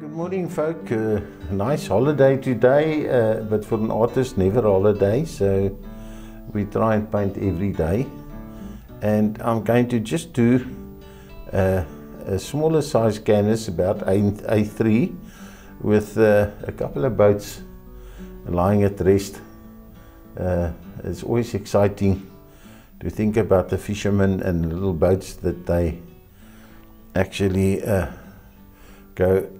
Good morning, folk. Nice holiday today, but for an artist, never a holiday. So we try and paint every day. And I'm going to just do a smaller size canvas, about A3, with a couple of boats lying at rest. It's always exciting to think about the fishermen and the little boats that they actually go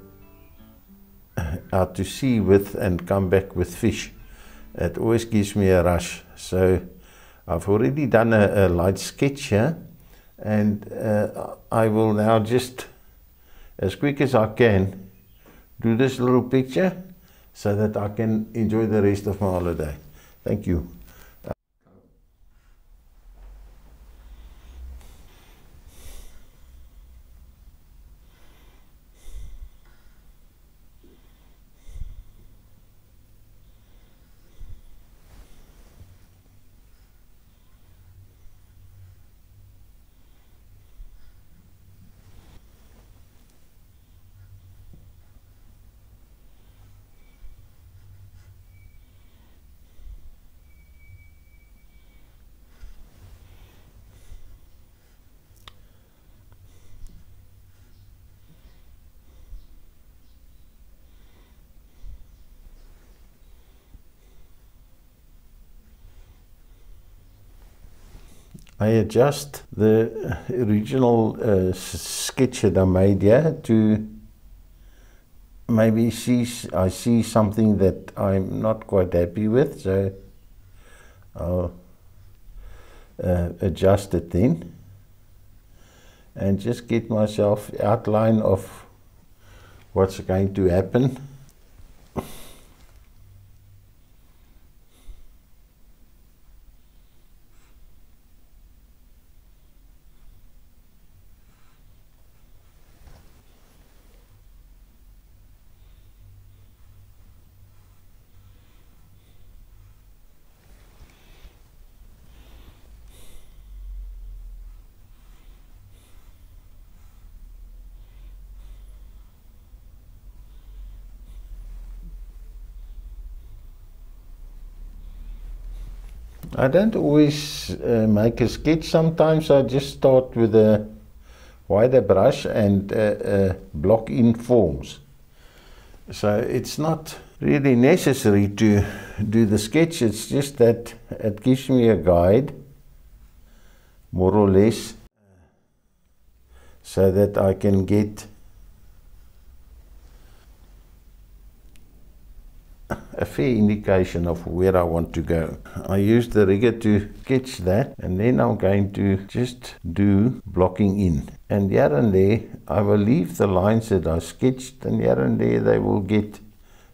out to sea with and come back with fish. It always gives me a rush. So I've already done a light sketch here, and I will now just, as quick as I can, do this little picture so that I can enjoy the rest of my holiday. Thank you. I adjust the original sketch that I made here to maybe I see something that I'm not quite happy with, so I'll adjust it then and just get myself outline of what's going to happen. I don't always make a sketch. Sometimes I just start with a wider brush and block in forms. So it's not really necessary to do the sketch, it's just that it gives me a guide, more or less, so that I can get a fair indication of where I want to go. I use the rigger to sketch that, and then I'm going to just do blocking in. And here and there I will leave the lines that I sketched, and here and there they will get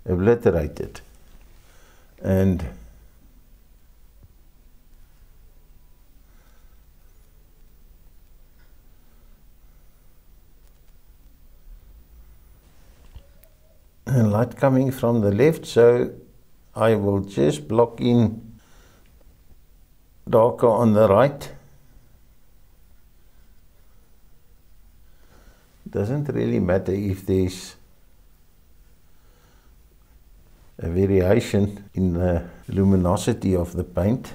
obliterated. And light coming from the left, so I will just block in darker on the right. Doesn't really matter if there's a variation in the luminosity of the paint.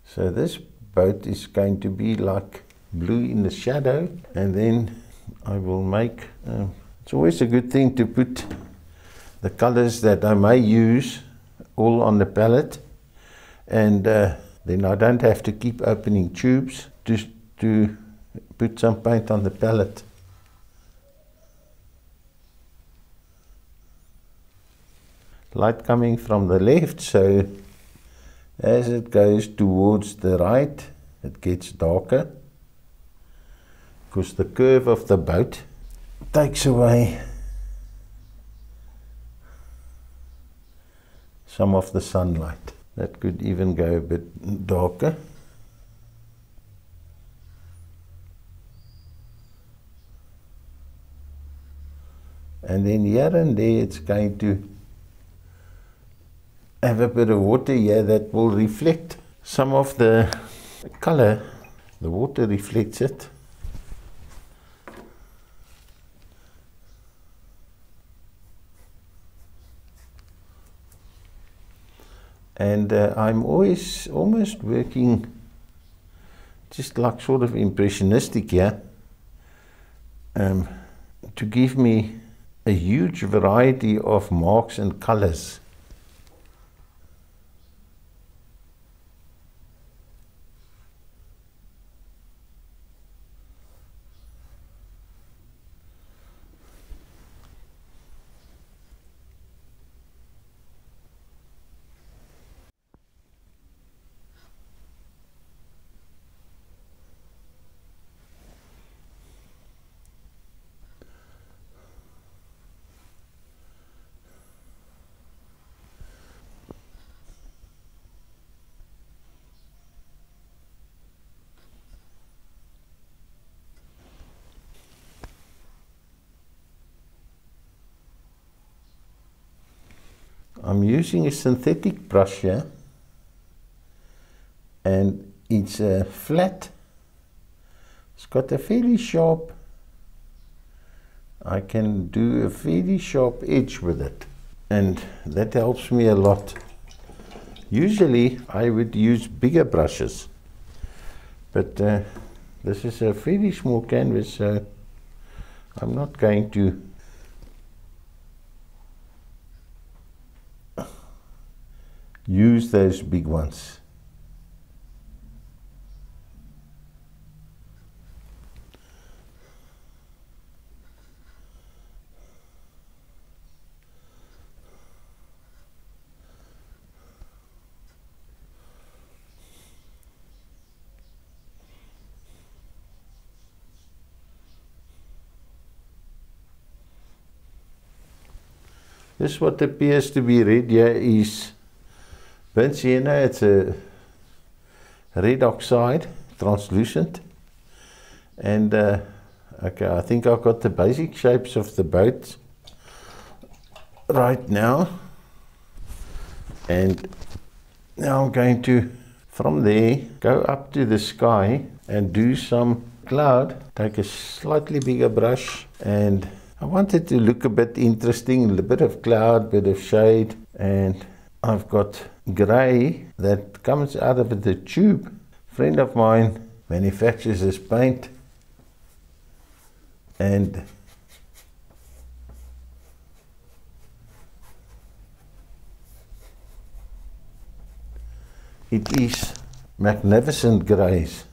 So this boat is going to be like blue in the shadow, and then I will make, it's always a good thing to put the colors that I may use all on the palette, and then I don't have to keep opening tubes just to put some paint on the palette. Light coming from the left, so as it goes towards the right it gets darker, because the curve of the boat takes away some of the sunlight. That could even go a bit darker. And then here and there it's going to have a bit of water here that will reflect some of the color. The water reflects it. And I'm always almost working just like sort of impressionistic here, to give me a huge variety of marks and colors. I'm using a synthetic brush here, and it's flat. It's got a fairly sharp, I can do a fairly sharp edge with it, and that helps me a lot. Usually I would use bigger brushes, but this is a fairly small canvas, so I'm not going to use those big ones. This what appears to be red here is burnt sienna. It's a red oxide, translucent. And okay, I think I've got the basic shapes of the boat right now. And now I'm going to, from there, go up to the sky and do some cloud. Take a slightly bigger brush, and I want it to look a bit interesting, a little bit of cloud, bit of shade, and I've got grey that comes out of the tube. A friend of mine manufactures this paint, and it is magnificent greys.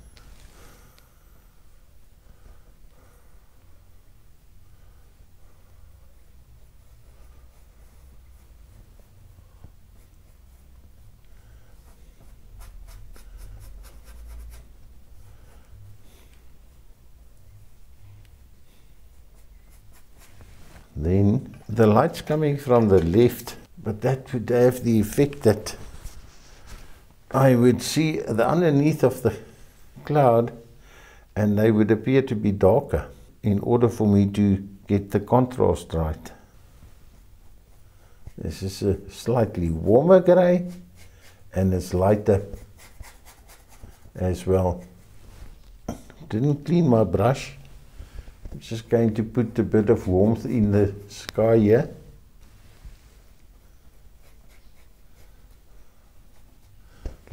Then the light's coming from the left, but that would have the effect that I would see the underneath of the cloud, and they would appear to be darker in order for me to get the contrast right. This is a slightly warmer grey, and it's lighter as well. Didn't clean my brush. I'm just going to put a bit of warmth in the sky here.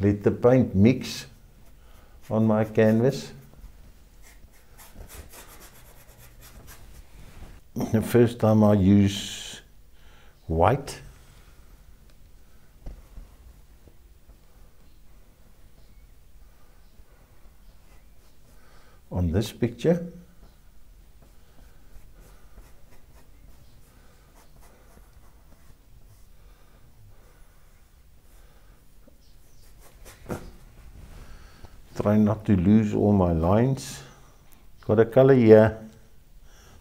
Let the paint mix on my canvas. The first time I use white. On this picture. Try not to lose all my lines. Got a color here.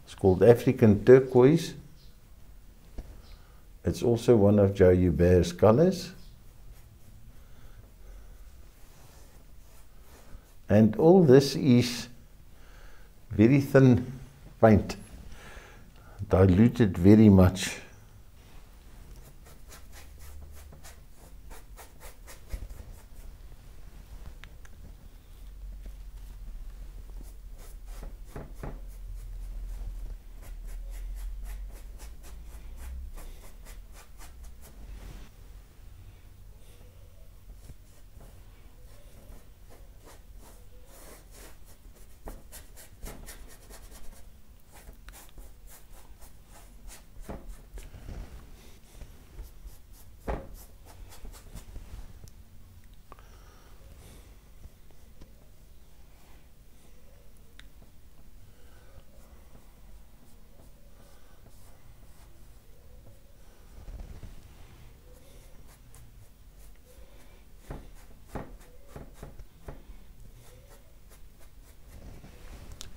It's called African turquoise. It's also one of Joe Hubert's colors. And all this is very thin paint, diluted very much.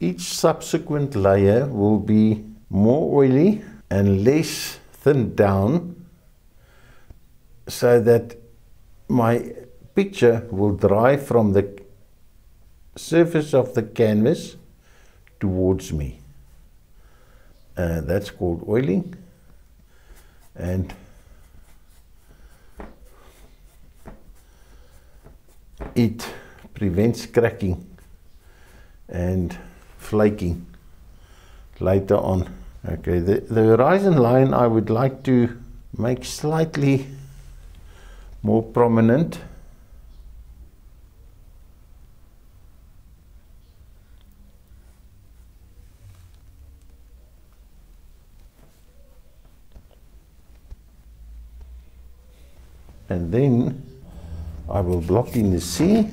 each subsequent layer will be more oily and less thinned down, so that my picture will dry from the surface of the canvas towards me. That's called oiling, and it prevents cracking and flaking later on. Okay, the horizon line I would like to make slightly more prominent. And then I will block in the sea.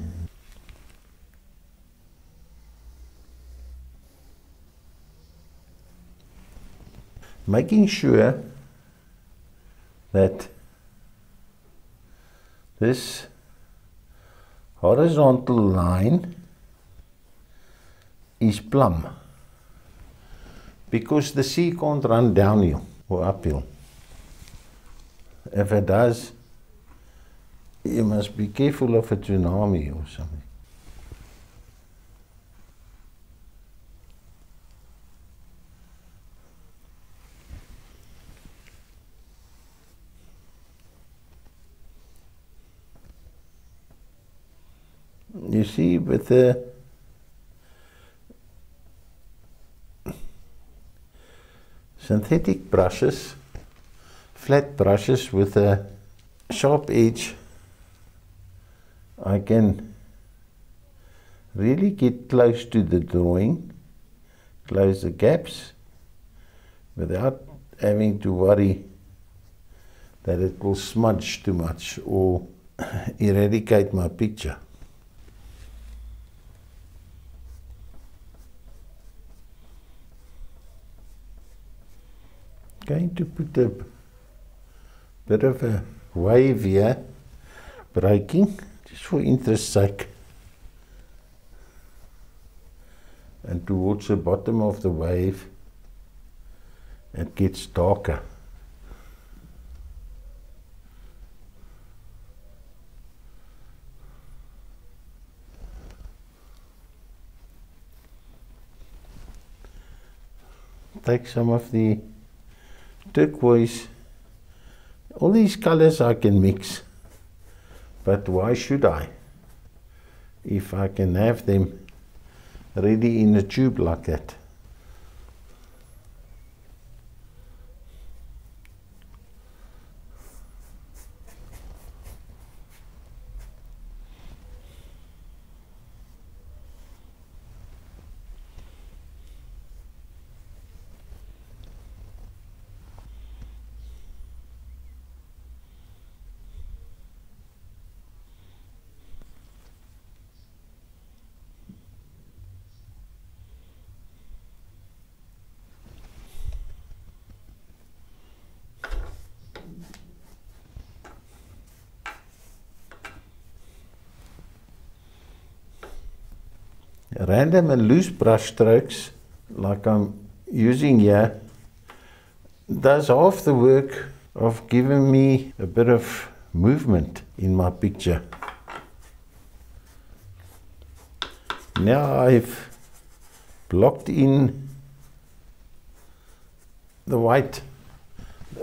Making sure that this horizontal line is plumb, because the sea can't run downhill or uphill. If it does, you must be careful of a tsunami or something. You see, with the synthetic brushes, flat brushes with a sharp edge, I can really get close to the drawing, close the gaps, without having to worry that it will smudge too much or eradicate my picture. Going to put a bit of a wave here, breaking, just for interest's sake. And towards the bottom of the wave, it gets darker. Take some of the turquoise. All these colors I can mix, but why should I, if I can have them ready in a tube like that? Random and loose brush strokes, like I'm using here, does half the work of giving me a bit of movement in my picture. Now I've blocked in the white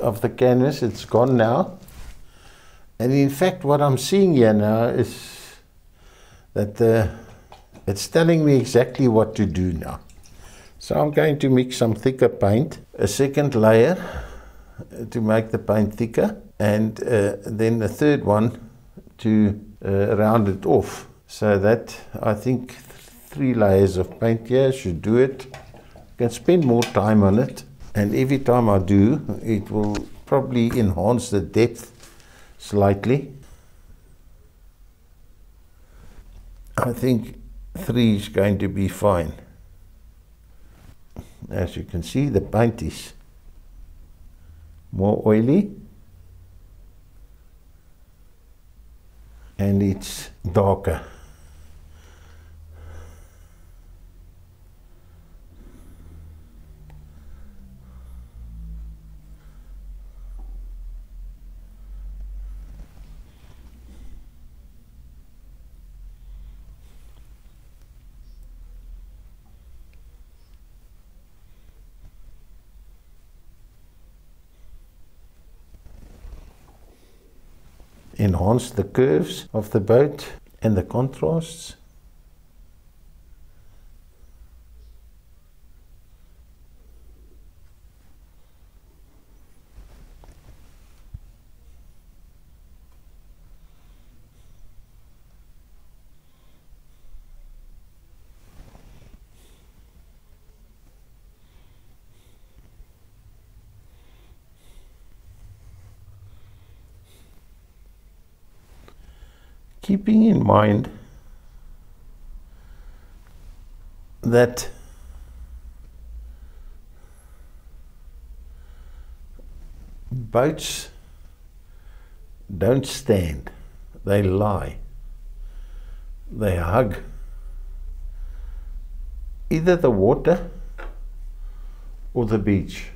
of the canvas, it's gone now. And in fact, what I'm seeing here now is that it's telling me exactly what to do now. So I'm going to mix some thicker paint, a second layer to make the paint thicker, and then a third one to round it off. So that, I think 3 layers of paint here should do it. You can spend more time on it, and every time I do, it will probably enhance the depth slightly. I think 3 is going to be fine. As you can see, the paint is more oily and it's darker. enhance the curves of the boat and the contrasts. Keeping in mind that boats don't stand, they lie, they hug either the water or the beach.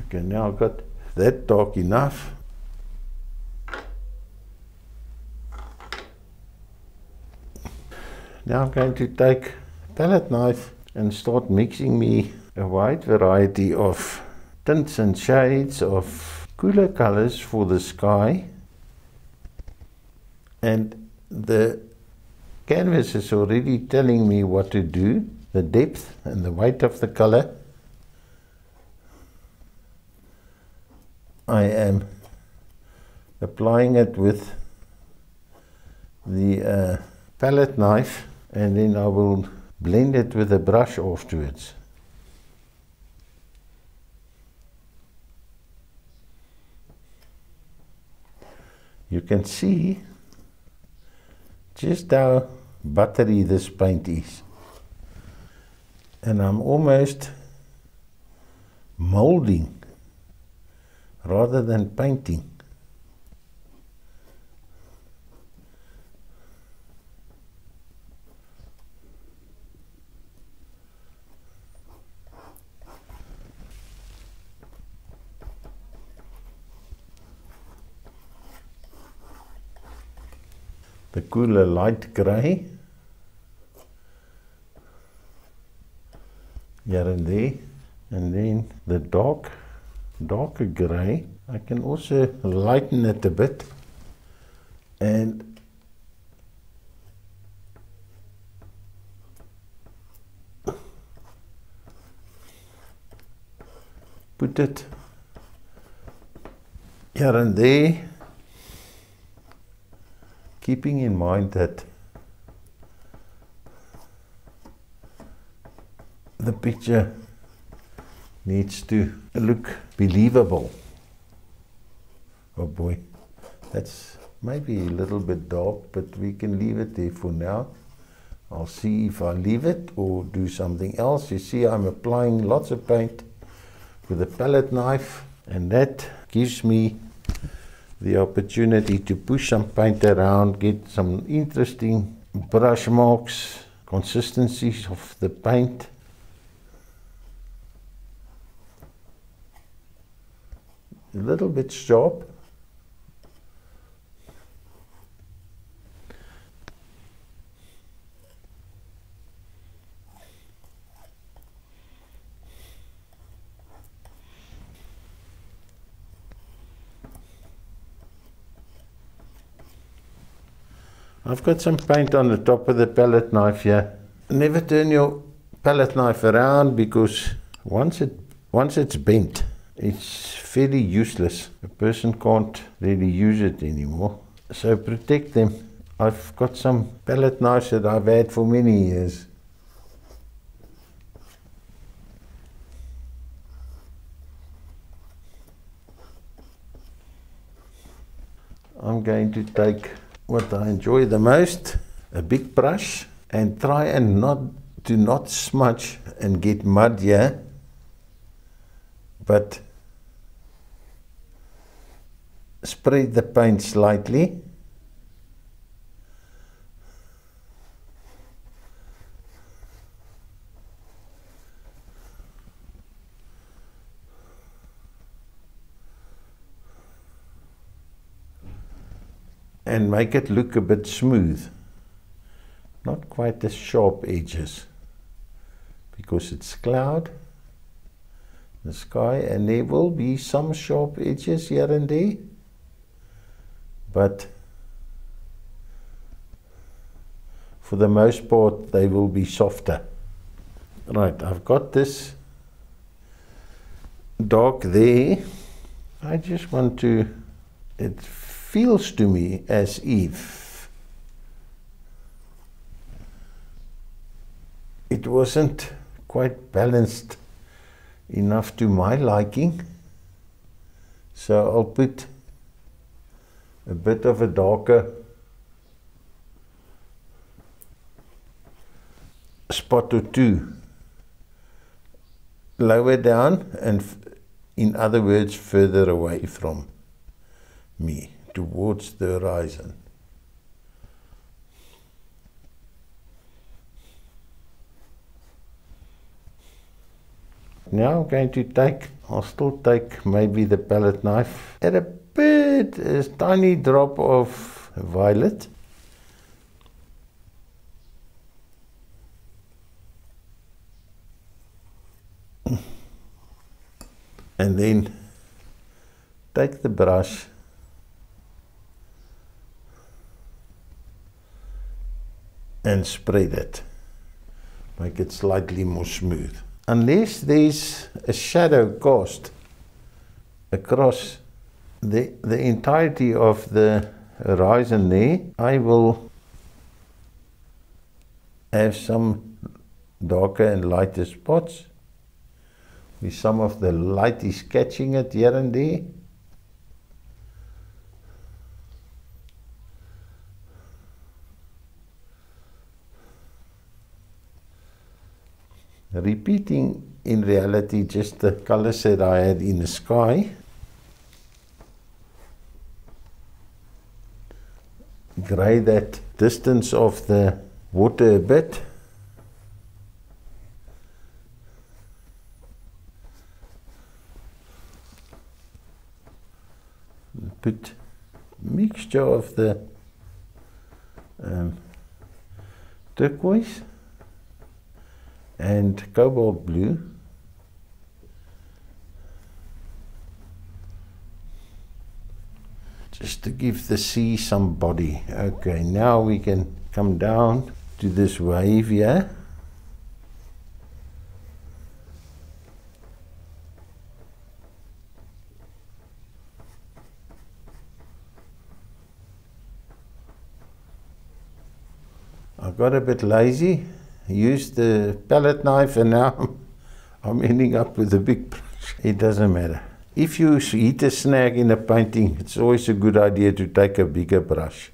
Okay, now I've got that dark enough. Now I'm going to take a palette knife and start mixing me a wide variety of tints and shades of cooler colors for the sky. And the canvas is already telling me what to do, the depth and the weight of the color. I am applying it with the palette knife, and then I will blend it with a brush afterwards. You can see just how buttery this paint is. And I'm almost molding rather than painting. The cooler light grey here and there, and then the darker grey. I can also lighten it a bit and put it here and there, keeping in mind that the picture needs to look believable. Oh boy, that's maybe a little bit dark, but we can leave it there for now. I'll see if I leave it or do something else. You see, I'm applying lots of paint with a palette knife, and that gives me the opportunity to push some paint around, get some interesting brush marks, consistencies of the paint. A little bit sharp. I've got some paint on the top of the palette knife here. Never turn your palette knife around, because once it's bent, it's fairly useless. A person can't really use it anymore. So protect them. I've got some palette knives that I've had for many years. I'm going to take what I enjoy the most, a big brush, and try and not smudge and get mud here, but spread the paint slightly. And make it look a bit smooth, not quite as sharp edges, because it's cloud, the sky, and there will be some sharp edges here and there, but for the most part they will be softer. Right, I've got this dark there. I just want to, it feels to me as if it wasn't quite balanced enough to my liking, so I'll put a bit of a darker spot or two lower down, and in other words further away from me towards the horizon. Now I'm going to take, I'll still take maybe the palette knife, add a tiny drop of violet, and then take the brush and spread it, make it slightly more smooth. Unless there's a shadow cast across the entirety of the horizon there, I will have some darker and lighter spots with some of the light is catching it here and there. Repeating in reality just the colors that I had in the sky. Grey that distance of the water a bit. Put mixture of the turquoise and cobalt blue, just to give the sea some body. Okay, now we can come down to this wave here. I got a bit lazy, used the palette knife, and now I'm ending up with a big brush. It doesn't matter. If you hit a snag in a painting, it's always a good idea to take a bigger brush.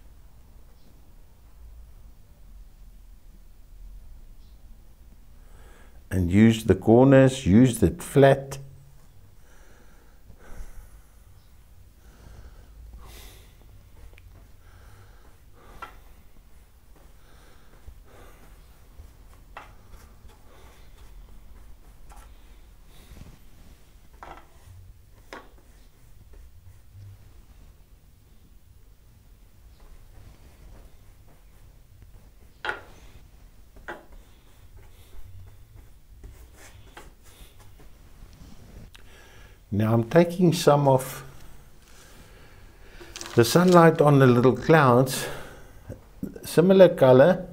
And use the corners, use it flat. Now I'm taking some of the sunlight on the little clouds, similar color,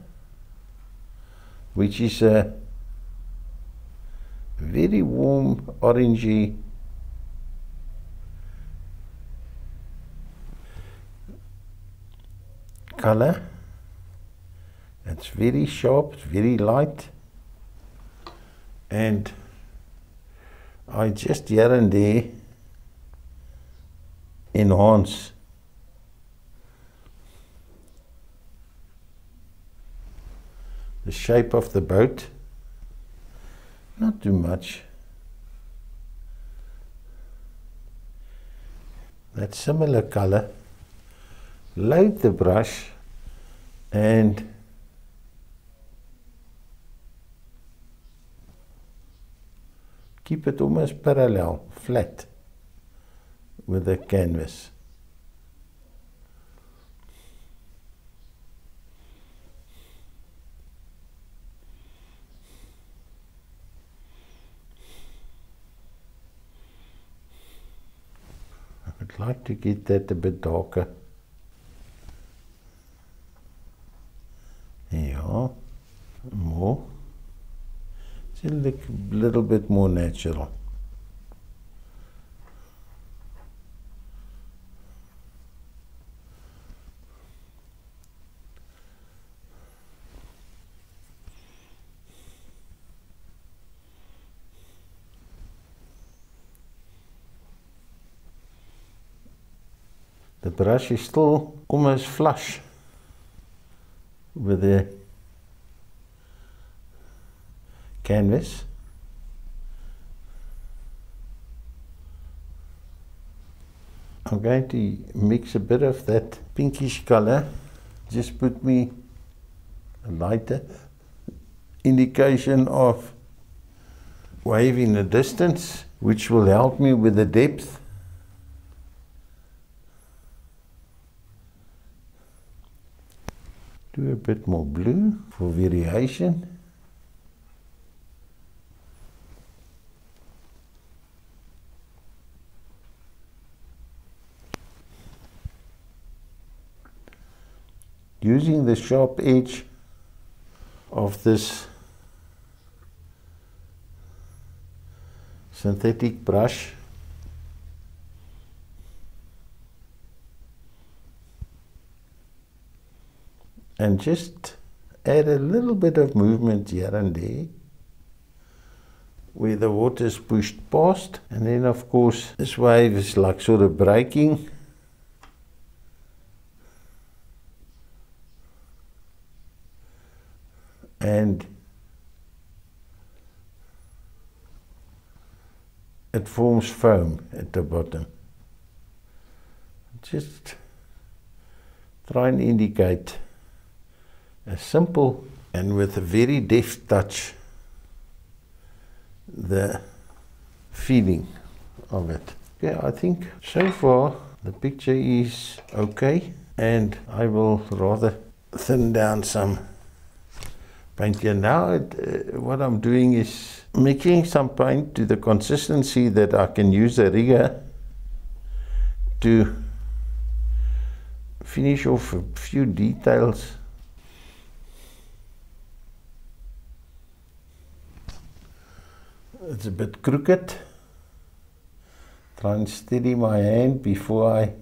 which is a very warm orangey color. It's very sharp, it's very light, and I just here and there enhance the shape of the boat, not too much. That similar color, load the brush and keep it almost parallel, flat with the canvas. I would like to get that a bit darker. a little bit more natural. The brush is still almost flush with the canvas. I'm going to mix a bit of that pinkish color, just put me a lighter indication of wave in the distance, which will help me with the depth. Do a bit more blue for variation. Using the sharp edge of this synthetic brush, and just add a little bit of movement here and there where the water is pushed past, and then of course this wave is like sort of breaking. And it forms foam at the bottom. Just try and indicate a simple and with a very deft touch the feeling of it. Yeah, I think so far the picture is okay, and I will rather thin down some paint here. Now what I'm doing is mixing some paint to the consistency that I can use a rigger to finish off a few details. It's a bit crooked. Try and steady my hand before I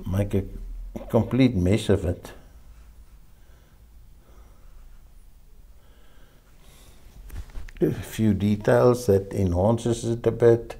make a complete mess of it. A few details that enhances it a bit.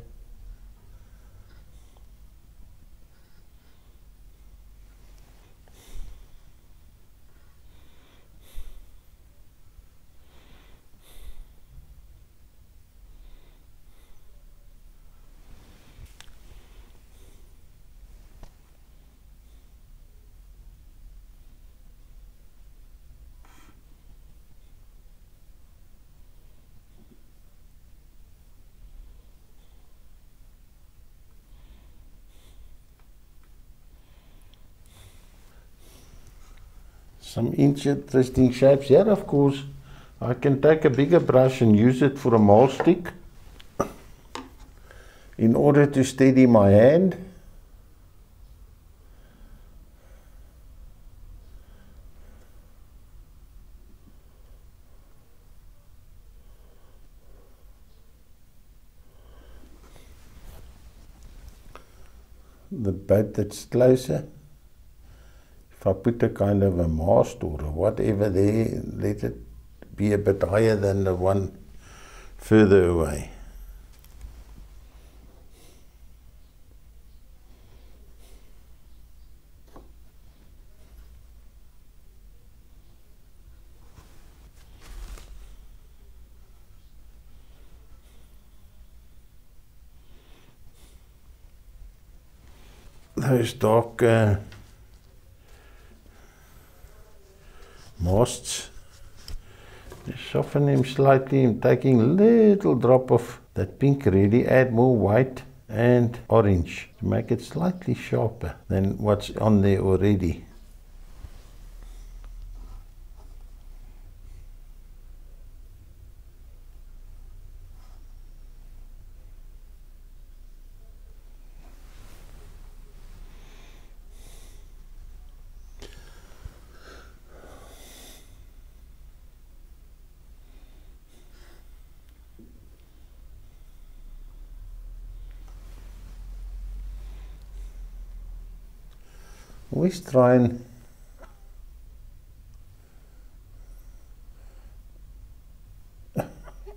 Some interesting shapes here. Of course, I can take a bigger brush and use it for a maul stick in order to steady my hand. The boat that's closer, if I put a kind of a mast or whatever there, let it be a bit higher than the one further away. Those dark masts, just soften them slightly. I'm taking a little drop of that pink really, add more white and orange to make it slightly sharper than what's on there already. always try and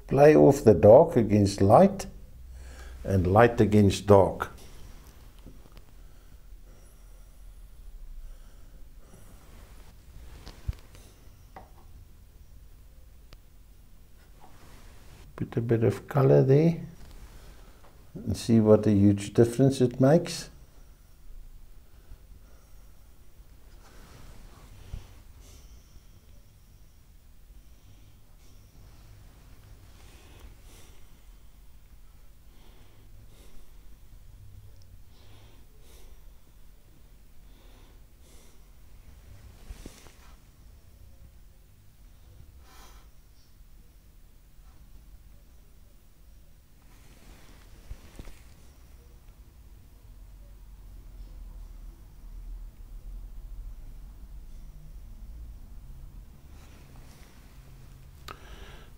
play off the dark against light and light against dark. Put a bit of color there and see what a huge difference it makes.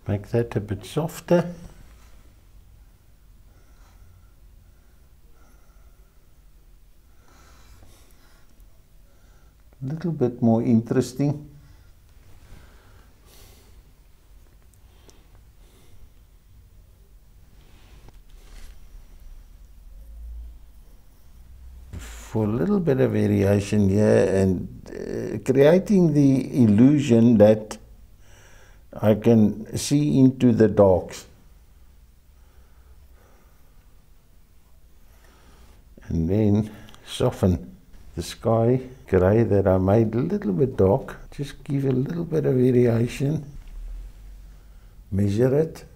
Make that a bit softer. A little bit more interesting. For a little bit of variation here and creating the illusion that I can see into the darks. And then soften the sky grey that I made a little bit dark. Just give a little bit of variation. Measure it.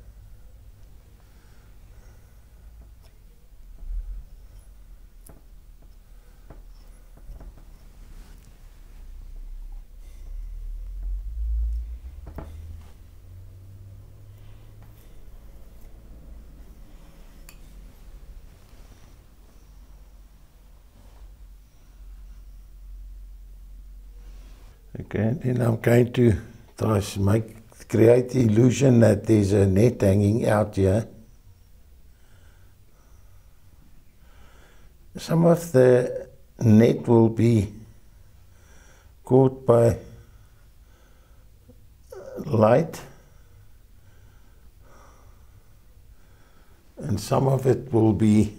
Okay, then I'm going to try to create the illusion that there's a net hanging out here. Some of the net will be caught by light and some of it will be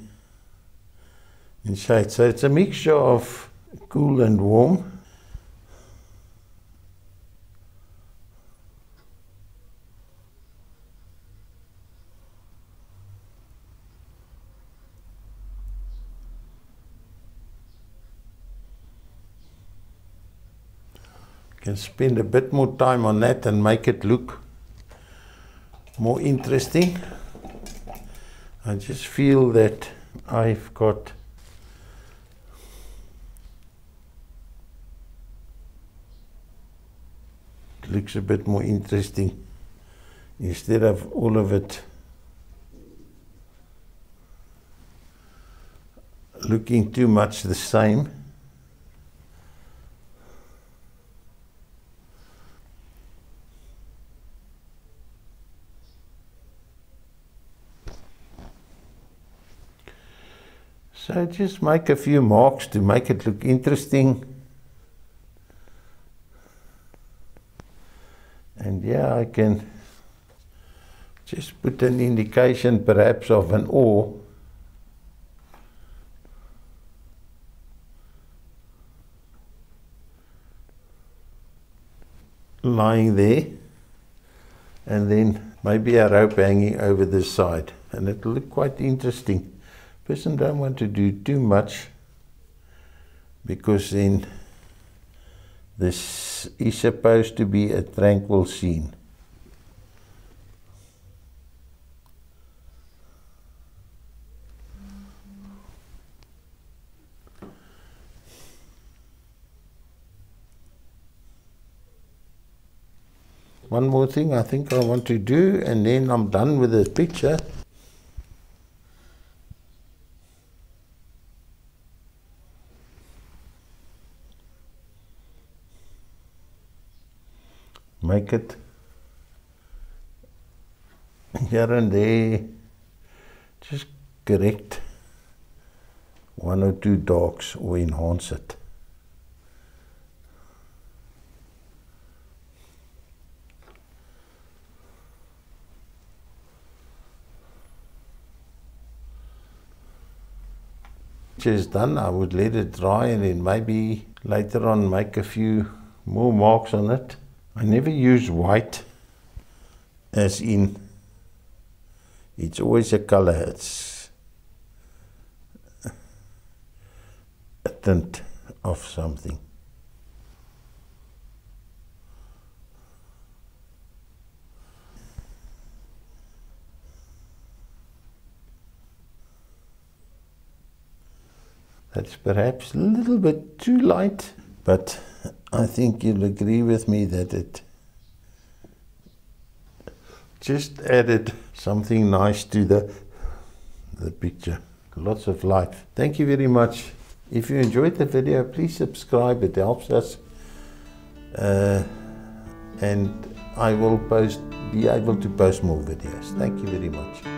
in shade. So it's a mixture of cool and warm. Can spend a bit more time on that and make it look more interesting. I just feel that I've got it looks a bit more interesting instead of all of it looking too much the same. So just make a few marks to make it look interesting. And yeah, I can just put an indication perhaps of an oar. Lying there, and then maybe a rope hanging over the side, and it will look quite interesting. Person don't want to do too much because then this is supposed to be a tranquil scene. One more thing I think I want to do, and then I'm done with the picture. Make it here and there, just correct one or two darks or enhance it. picture is done, I would let it dry and then maybe later on make a few more marks on it. I never use white as in it's always a color, it's a tint of something. That's perhaps a little bit too light, but I think you'll agree with me that it just added something nice to the picture. Lots of life. Thank you very much. If you enjoyed the video, please subscribe. It helps us. And I will be able to post more videos. Thank you very much.